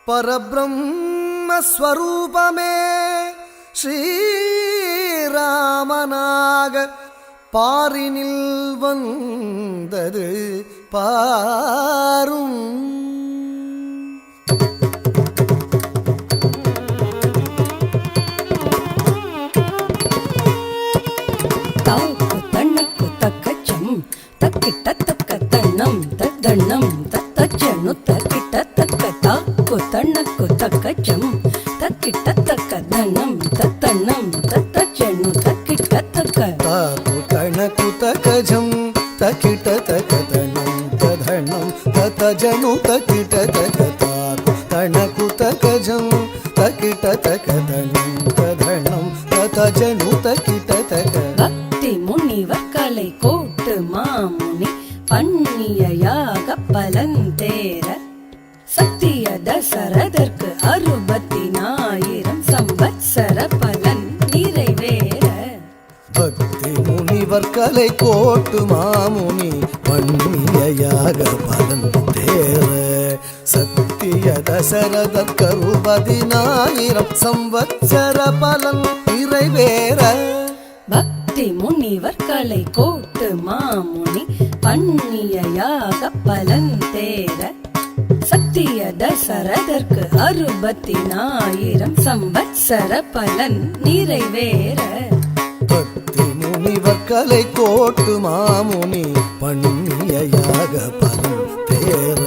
பரபிரம்மஸ்வரூபமே ஸ்ரீராமனாக பாரினில் வந்தது பாரும். தாக்கு தண்ணுக்கு தக்கச்சம் தக்கிட்ட தக்க தண்ணம் தத்தண்ணம் தத்தச்சனு தக்கிட்ட தக்க தாக்கு தண்ணுக்கு தக்கச்சம் தக்கிட்ட தக்க தண்ணம் தத்தண்ணம் தத்தச்சனு தக்கிட்ட தக்க தாக்கு தணக்கு தக்கஜம் தக்கிட்ட தக்க தண்ணம் ததண்ணம் தத்தஜனு தக்கிட்ட தக்க தாக்கு தணக்கு தக்கஜம் தக்கிட்ட தக்க தண்ணம் ததண்ணம் தத்தஜனு தக்கிட்ட தக்க. பக்தி முனிவர் கலை கோட்டு மாமுனி பண்ணிய யாக பலந்தேர சத்திய தசரதற்கு 64,000 சம்பத்சர பலன் நிறைவேற. பக்தி முனிவர் கலை கோட்டு மாமுனி பண்ணியாக பலன் தேர சத்திய தசரதற்கு 60,000 சம்பத்சர பலன் நிறைவேற. பக்தி முனிவர் கலை கோட்டு மாமுனி பண்ணிய யாக பலன் தேர சத்திய தசரதற்கு 60,000 சம்பத்சர பலன் நிறைவேற. பக்தி முனிவர் கலை கோட்டு மாமுனி பண்ணியாக பலன் தேர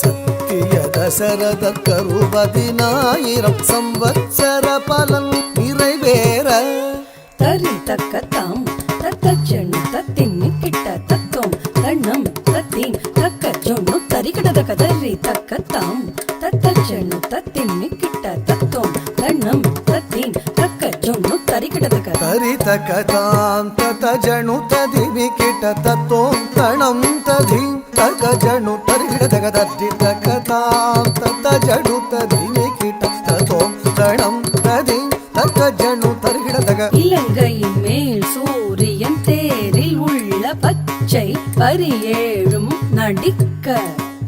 சத்திய தசரதற்கு 60,000 சம்பத்சர பலன் நிறைவேற. தரி தக்க தாம் தத்தச்சனு தத்தின்னு கிட்ட தத்தோம் தண்ணம் தத்தின் தக்க ஜொன்னு தரிகிட தக்க தரி தக்க தாம் தத்தச்சனு தத்தின்னு கிட்ட தத்தோம் தண்ணம் தத்தின் தக்க ஜொன்னு தரிகிட தக்க தரி தக்க தாம் தத்தஜனு ததிவி கிட்ட தத்தோம் தணம் ததி தக்க ஜனு தரிகிட தக்க தரி தக்க தாம் தத்தஜனு ததிவி கிட்ட தத்தோம் தணம் ததி தக்க ஜனு தரிகிட தக்க. இலங்கையின் மேல் சூரியன் தேரில் உள்ள பச்சை பரியேழும் நடிக்க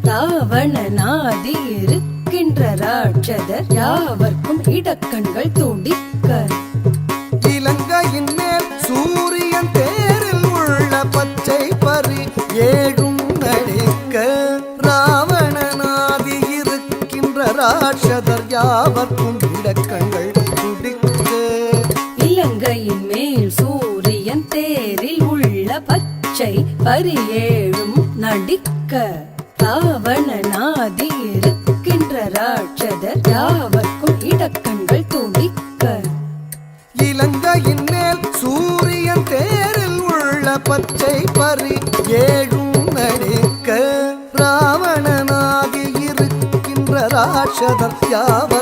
ராவணனாதி இருக்கின்ற ராட்சதர் யாவர்க்கும் இடக்கண்கள் துடிக்க. இலங்கையின் மேல் சூரியன் தேரில் உள்ள பச்சை பரி ஏழும் நடிக்க ராவணனாதி இருக்கின்ற ராட்சதர் யாவர்க்கும் இடக்கண்கள் துடிக்க. இலங்கையின் மேல் சூரியன் தேரில் உள்ள பச்சை பரியேழும் நடிக்க ராவணனாதி இருக்கின்ற ராட்சதர் யாவர்க்கும் இடக்கண்கள் துடிக்க. இலங்கையின் மேல் சூரியன் தேரில் உள்ள பச்சை பரி ஏழும் நடிக்க ராவணனாகி இருக்கின்ற ராட்சதர் யாவர்